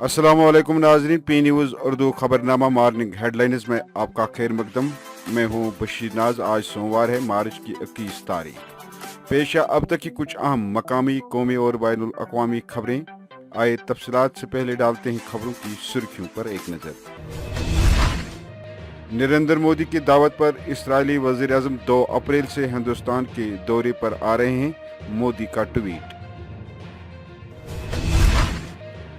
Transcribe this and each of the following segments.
अस्सलाम वालेकुम नाजरीन, पी न्यूज़ उर्दू खबरनामा मॉर्निंग हेडलाइंस में आपका खैर मकदम। मैं हूं बशीर नाज। आज सोमवार है, मार्च की 21 तारीख। पेश है अब तक की कुछ अहम मकामी, कौमी और बैनुल अक़वामी खबरें। आए तफसीलात से पहले डालते हैं खबरों की सुर्खियों पर एक नज़र। नरेंद्र मोदी की दावत पर इसराइली वज़ीर आज़म 2 अप्रैल से हिंदुस्तान के दौरे पर आ रहे हैं, मोदी का ट्वीट।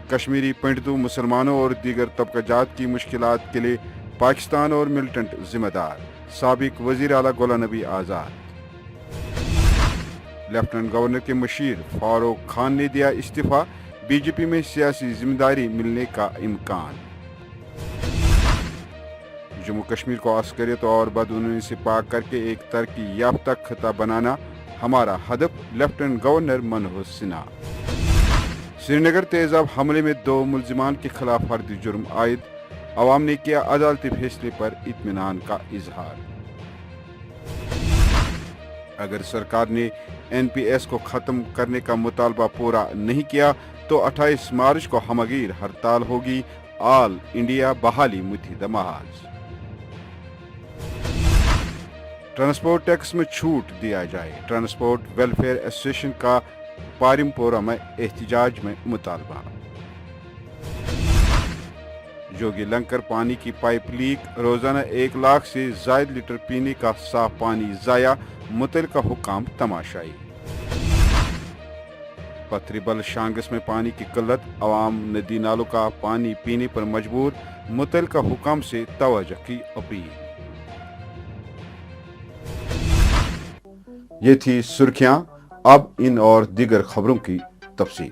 कश्मीरी पंडितों, मुसलमानों और दीगर तबकाजात की मुश्किलात के लिए पाकिस्तान और मिलिटेंट जिम्मेदार, साबिक वजीर आला गुलाम नबी आज़ाद। लेफ्टिनेंट गवर्नर के मुशीर फारूक खान ने दिया इस्तीफा, बीजेपी में सियासी जिम्मेदारी मिलने का इम्कान। जम्मू कश्मीर को अस्करियत और बदअमनी से पाक करके एक तरक्की याफ्ता खिता बनाना हमारा हदफ, लेफ्टिनेंट गवर्नर मनोहर सिन्हा। श्रीनगर तेजाब हमले में 2 मुलजिमान के खिलाफ फर्दी जुर्म आयद, अवाम ने किया अदालती फैसले पर इत्मीनान का इजहार। अगर सरकार ने NPS को खत्म करने का मुतालबा पूरा नहीं किया तो 28 मार्च को हमगीर हड़ताल होगी, ऑल इंडिया बहाली मुत्हिदा महाज। ट्रांसपोर्ट टैक्स में छूट दिया जाए, ट्रांसपोर्ट वेलफेयर एसोसिएशन का पारिमपोरा में एहतजाज में मुतालबा। जोगी लंकर पानी की पाइप लीक, रोजाना 1 लाख से ज्यादा लीटर पीने का साफ पानी जाया, मुतल्लिका हुकाम तमाशाई। पथरी बल शांगस में पानी की किल्लत, अवाम नदी नालों का पानी पीने पर मजबूर, मुतल्लिका हुकाम से तवज्जो की अपील। ये थी सुर्खियां, अब इन और दीगर खबरों की तफसील।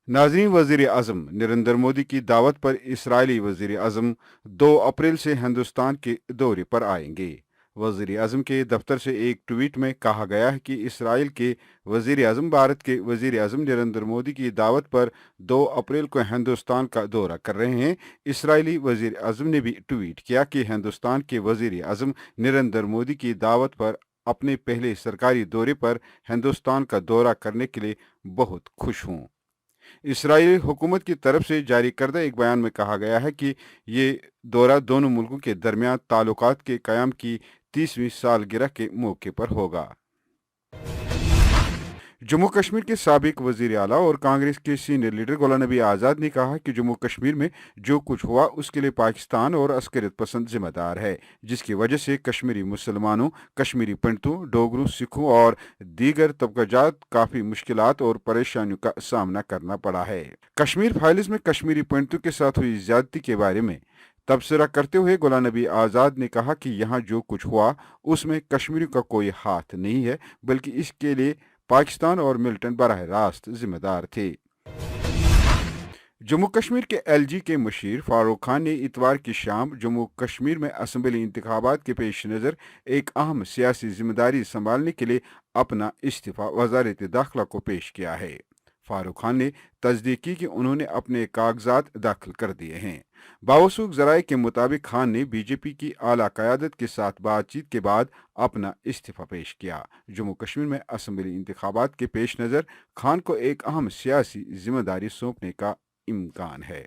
नाज़रीन, वज़ीर आज़म नरेंद्र मोदी की दावत पर इसराइली वज़ीर आज़म 2 अप्रैल से हिंदुस्तान के दौरे पर आएंगे। वज़ीर आज़म के दफ्तर से एक ट्वीट में कहा गया है कि इसराइल के वज़ीर आज़म भारत के वज़ीर आज़म नरेंद्र मोदी की दावत पर 2 अप्रैल को हिंदुस्तान का दौरा कर रहे हैं। इसराइली वज़ीर आज़म ने भी ट्वीट किया कि हिंदुस्तान के वज़ीर आज़म नरेंद्र मोदी की दावत पर अपने पहले सरकारी दौरे पर हिंदुस्तान का दौरा करने के लिए बहुत खुश हूँ। इसराइली हुकूमत की तरफ से जारी करदा एक बयान में कहा गया है कि ये दौरा दोनों मुल्कों के दरमियान ताल्लुकात के क़याम की 30वीं सालगिरह के मौके पर होगा। जम्मू कश्मीर के साबिक वजीर आला और कांग्रेस के सीनियर लीडर गुलाम नबी आज़ाद ने कहा कि जम्मू कश्मीर में जो कुछ हुआ उसके लिए पाकिस्तान और अस्करियत पसंद जिम्मेदार है, जिसकी वजह से कश्मीरी मुसलमानों, कश्मीरी पंडितों, डोगरों, सिखों और दीगर तबकाजात काफ़ी मुश्किलात और परेशानियों का सामना करना पड़ा है। कश्मीर फाइल्स में कश्मीरी पंडितों के साथ हुई ज्यादती के बारे में तबसरा करते हुए गुलाम नबी आज़ाद ने कहा कि यहाँ जो कुछ हुआ उसमें कश्मीरियों का कोई हाथ नहीं है, बल्कि इसके लिए पाकिस्तान और मिलिटेंट बराह रास्त जिम्मेदार थे। जम्मू कश्मीर के LG के मुशीर फारूक खान ने इतवार की शाम जम्मू कश्मीर में असम्बली इंतखाबात के पेश नज़र एक अहम सियासी जिम्मेदारी संभालने के लिए अपना इस्तीफा वज़ारत दाखिला को पेश किया है। फारूक खान ने तस्दीक की कि उन्होंने अपने कागजात दाखिल कर दिए हैं। बावसूख जराये के मुताबिक खान ने बीजेपी की आला क़यादत के साथ बातचीत के बाद अपना इस्तीफा पेश किया। जम्मू कश्मीर में असम्बली इंतखाबात के पेश नज़र खान को एक अहम सियासी जिम्मेदारी सौंपने का इम्कान है।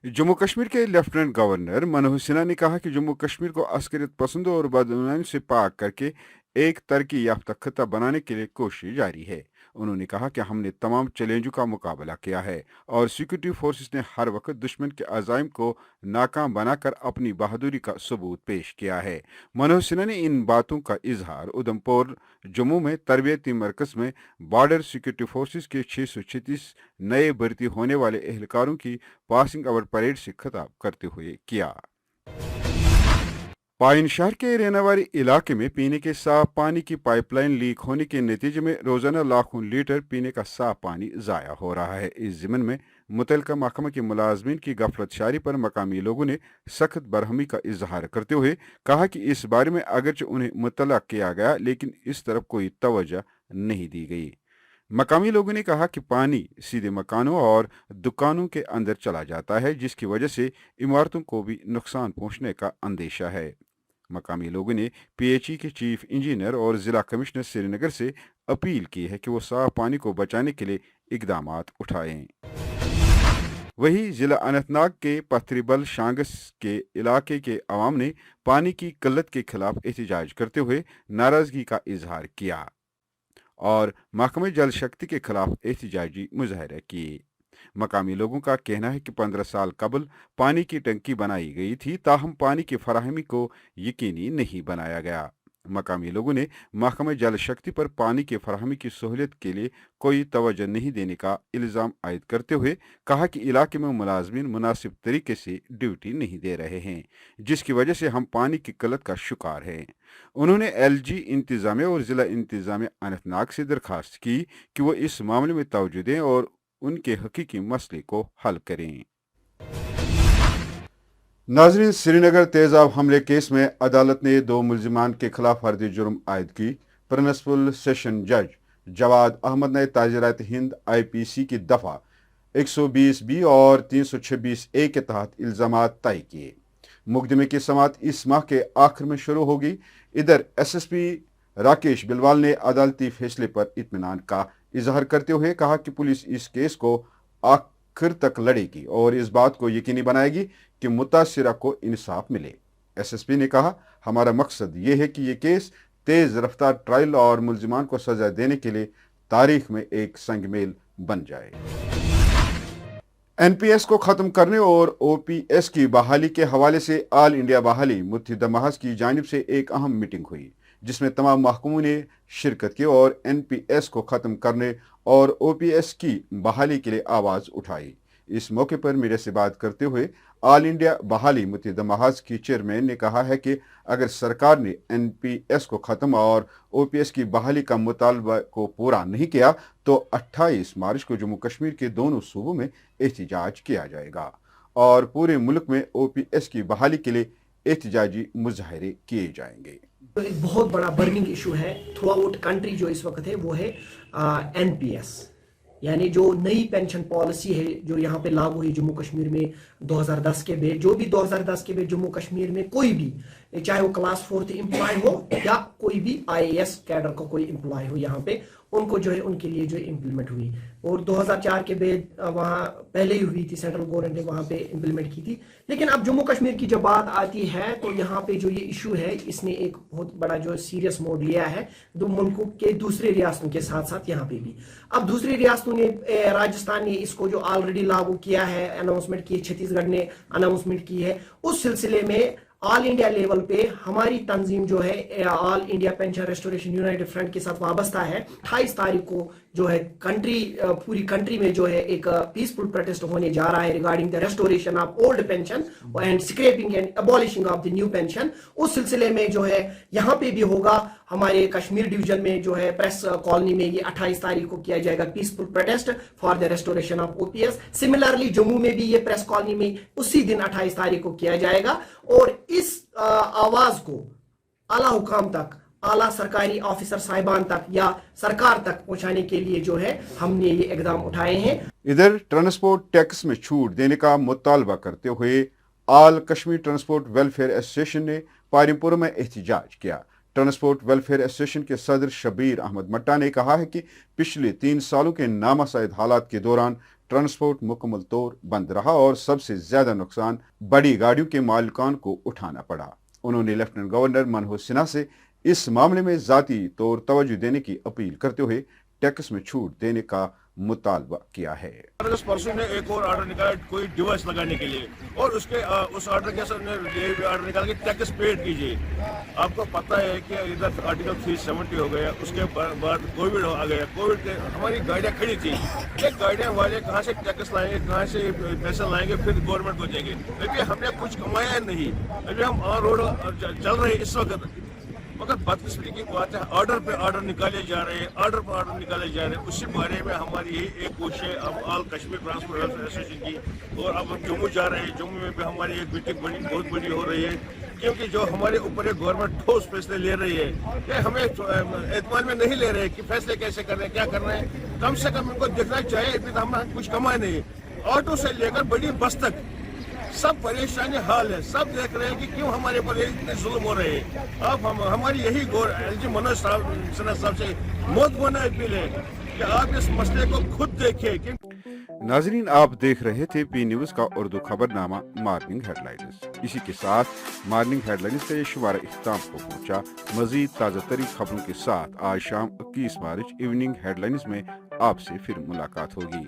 जम्मू कश्मीर के लेफ्टिनेंट गवर्नर मनोहर सिन्हा ने कहा कि जम्मू कश्मीर को अस्करियत पसंदों और बदअमनी से पाक करके एक तरक्की याफ्ता खिता बनाने के लिए कोशिश जारी है। उन्होंने कहा कि हमने तमाम चैलेंजों का मुकाबला किया है और सिक्योरिटी फोर्सेस ने हर वक्त दुश्मन के अज़ाइम को नाकाम बनाकर अपनी बहादुरी का सबूत पेश किया है। मनोहर सिन्हा ने इन बातों का इजहार उधमपुर जम्मू में तरबियती मरकज़ में बॉर्डर सिक्योरिटी फोर्सेस के 636 नए भर्ती होने वाले एहलकारों की पासिंग आउट परेड से खिताब करते हुए किया। पाइन शहर के रेनावारी इलाके में पीने के साफ पानी की पाइपलाइन लीक होने के नतीजे में रोजाना लाखों लीटर पीने का साफ पानी जाया हो रहा है। इस ज़िम्न में मुतल्लिका महकमा के मुलाजमीन की गफलत शारी पर मकामी लोगों ने सख्त बरहमी का इजहार करते हुए कहा कि इस बारे में अगरचे उन्हें मुतल्ला किया गया, लेकिन इस तरफ कोई तवज्जो नहीं दी गई। मकामी लोगों ने कहा कि पानी सीधे मकानों और दुकानों के अंदर चला जाता है, जिसकी वजह से इमारतों को भी नुकसान पहुंचने का अंदेशा है। मकामी लोगों ने PHE के चीफ इंजीनियर और जिला कमिश्नर श्रीनगर से अपील की है कि वो साफ पानी को बचाने के लिए इकदाम उठाएं। वहीं जिला अनंतनाग के पथरीबल शांगस के इलाके के अवाम ने पानी की किल्लत के खिलाफ एहतजाज करते हुए नाराजगी का इजहार किया और महकमे जल शक्ति के खिलाफ एहतजाजी मुजाहरे किए। मकामी लोगों का कहना है कि 15 साल कबल पानी की टंकी बनाई गई थी, ताहम पानी की फराहमी को यकीनी नहीं बनाया गया। मकामी लोगों ने महकमे जल शक्ति पर पानी की फराहमी की सहूलियत के लिए कोई तवज्जो नहीं देने का इल्ज़ाम आयद करते हुए कहा कि इलाके में मुलाजमीन मुनासिब तरीके से ड्यूटी नहीं दे रहे हैं, जिसकी वजह से हम पानी की किल्लत का शिकार हैं। उन्होंने LG इंतज़ामिया और ज़िला इंतज़ामिया अनंतनाग से दरख्वास्त की कि वो इस मामले में तवज्जो दें और उनके हकीकी मसले को हल करें। नाजरीन, श्रीनगर तेजाब हमले केस में अदालत ने 2 मुल्जिमान के खिलाफ फर्द जुर्म आयद की। प्रिंसिपल सेशन जज जवाद अहमद ने ताज़रात हिंद IPC की दफ़ा 120B और 326A के तहत इल्ज़ामात तय किए। मुकदमे की समाअत इस माह के आखिर में शुरू होगी। इधर SSP राकेश बिलवाल ने अदालती फैसले पर इत्मीनान का इजहार करते हुए कहा कि पुलिस इस केस को आखिर तक लड़ेगी और इस बात को यकीनी बनाएगी कि मुतासिरा को इंसाफ मिले। SSP ने कहा, हमारा मकसद ये है कि ये केस तेज रफ्तार ट्रायल और मुल्जिमान को सजा देने के लिए तारीख में एक संगमेल बन जाए। NPS को खत्म करने और OPS की बहाली के हवाले से ऑल इंडिया बहाली मुत्तहिदा महज की जानिब से एक अहम मीटिंग हुई, जिसमें तमाम महकमों ने शिरकत की और NPS को ख़त्म करने और OPS की बहाली के लिए आवाज़ उठाई। इस मौके पर मीडिया से बात करते हुए ऑल इंडिया बहाली मुत्तहिदा महज की चेयरमैन ने कहा है कि अगर सरकार ने NPS को ख़त्म और OPS की बहाली का मुतालबा को पूरा नहीं किया तो 28 मार्च को जम्मू कश्मीर के दोनों सूबों में एहतजाज किया जाएगा और पूरे मुल्क में OPS की बहाली के लिए एहतजाजी मुजाहरे किए जाएंगे। एक बहुत बड़ा बर्निंग इशू है थ्रू आउट कंट्री जो इस वक्त है वो है NPS, यानी जो नई पेंशन पॉलिसी है जो यहाँ पे लागू हुई जम्मू कश्मीर में 2010 के बाद। जो भी 2010 के बाद जम्मू कश्मीर में कोई भी, चाहे वो क्लास 4th एम्प्लॉय हो या कोई भी IAS कैडर का कोई एम्प्लॉय हो, यहाँ पे उनको जो है उनके लिए जो इम्प्लीमेंट हुई। और 2004 के बाद वहाँ पहले ही हुई थी, सेंट्रल गवर्नमेंट ने वहाँ पे इम्प्लीमेंट की थी। लेकिन अब जम्मू कश्मीर की जब बात आती है तो यहाँ पे जो ये इशू है इसने एक बहुत बड़ा जो सीरियस मोड लिया है दो मुल्कों के दूसरे रियासतों के साथ साथ यहाँ पे भी। अब दूसरी रियासतों ने, राजस्थान ने इसको जो ऑलरेडी लागू किया है, अनाउंसमेंट की, छत्तीसगढ़ ने अनाउंसमेंट की है, उस सिलसिले में ऑल इंडिया लेवल पे हमारी तंजीम जो है all India pension restoration United front के साथ वाबस्ता है। 28 तारीख को जो है पूरी कंट्री में जो है एक पीसफुल प्रोटेस्ट होने जा रहा है regarding the restoration of old pension and scrapping and abolishing of the new pension. उस सिलसिले में जो है यहाँ पे भी होगा, हमारे कश्मीर डिवीजन में जो है प्रेस कॉलोनी में ये 28 तारीख को किया जाएगा peaceful protest for the restoration of OPS। Similarly Jammu में भी ये प्रेस कॉलोनी में उसी दिन 28 तारीख को किया जाएगा और इस आवाज को आला हुकाम तक, आला सरकारी ऑफिसर साहिबान तक या सरकार तक पहुंचाने के लिए जो है हमने ये इकदाम उठाए हैं। इधर ट्रांसपोर्ट टैक्स में छूट देने का मुतालबा करते हुए all Kashmir transport welfare association ने पारिमपुर में एहतजाज किया। ट्रांसपोर्ट वेलफेयर एसोसिएशन के सदर शबीर अहमद मट्टा ने कहा है कि पिछले 3 सालों के नामसाइद हालात के दौरान ट्रांसपोर्ट मुकम्मल तौर बंद रहा और सबसे ज्यादा नुकसान बड़ी गाड़ियों के मालिकान को उठाना पड़ा। उन्होंने लेफ्टिनेंट गवर्नर मनोहर सिन्हा से इस मामले में जाती तौर तवज्जो देने की अपील करते हुए टैक्स में छूट देने का मुतालबा किया है। परसों ने एक और ऑर्डर निकाला कोई डिवाइस लगाने के लिए और उस ऑर्डर के साथ ऑर्डर निकाल के टैक्स पेड कीजिए। आपको पता है कि इधर आर्टिकल 370 हो गया, उसके बाद कोविड आ गया। कोविड के हमारी गाड़ियाँ खड़ी थी, ये गाड़ियाँ वाले कहाँ से टैक्स लाएंगे, कहाँ से पैसे लाएंगे, फिर गवर्नमेंट को देंगे। लेकिन हमने कुछ कमाया नहीं, अभी हम ऑन रोड चल रहे हैं इस वक्त। मगर बदकिस्मती की बात है, ऑर्डर पे ऑर्डर निकाले जा रहे हैं, ऑर्डर पे ऑर्डर निकाले जा रहे हैं। उसी बारे में हमारी यही एक कोशिश है अब all Kashmir transport welfare association की। और अब हम जम्मू जा रहे हैं, जम्मू में भी हमारी एक मीटिंग बहुत बड़ी हो रही है, क्योंकि जो हमारे ऊपर एक गवर्नमेंट ठोस फैसले ले रही है कि हमें एतमाद में नहीं ले रहे कि फैसले कैसे कर रहे हैं, क्या कर रहे हैं। कम से कम इनको देखना चाहिए, अभी हम कुछ कमाए नहीं। ऑटो से लेकर बड़ी बस तक सब परेशानी हाल है, सब देख रहे हैं कि क्यों हमारे ऊपर इतने जुल्म हो रहे हैं। अब हमारी यही LG मनोज सिन्हा साहब से मौत बोना अपील है कि आप इस मसले को खुद देखें। नाजरीन, आप देख रहे थे पी न्यूज का उर्दू खबरनामा मॉर्निंग हेडलाइंस। इसी के साथ मॉर्निंग हेडलाइंस का ये शुमारा इख्तिताम को पहुंचा। मजीद ताज़ा तरीन खबरों के साथ आज शाम 21 मार्च इवनिंग हेडलाइंस में आपसे फिर मुलाकात होगी।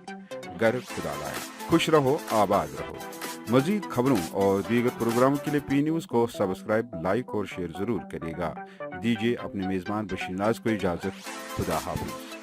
गर खुदा लाए, खुश रहो, आबाद रहो। मजीद खबरों और दीगर प्रोग्रामों के लिए पी न्यूज को सब्सक्राइब, लाइक और शेयर जरूर करिएगा। दीजिए अपने मेजबान बशीर नाज को इजाजत। खुदा हाफिज।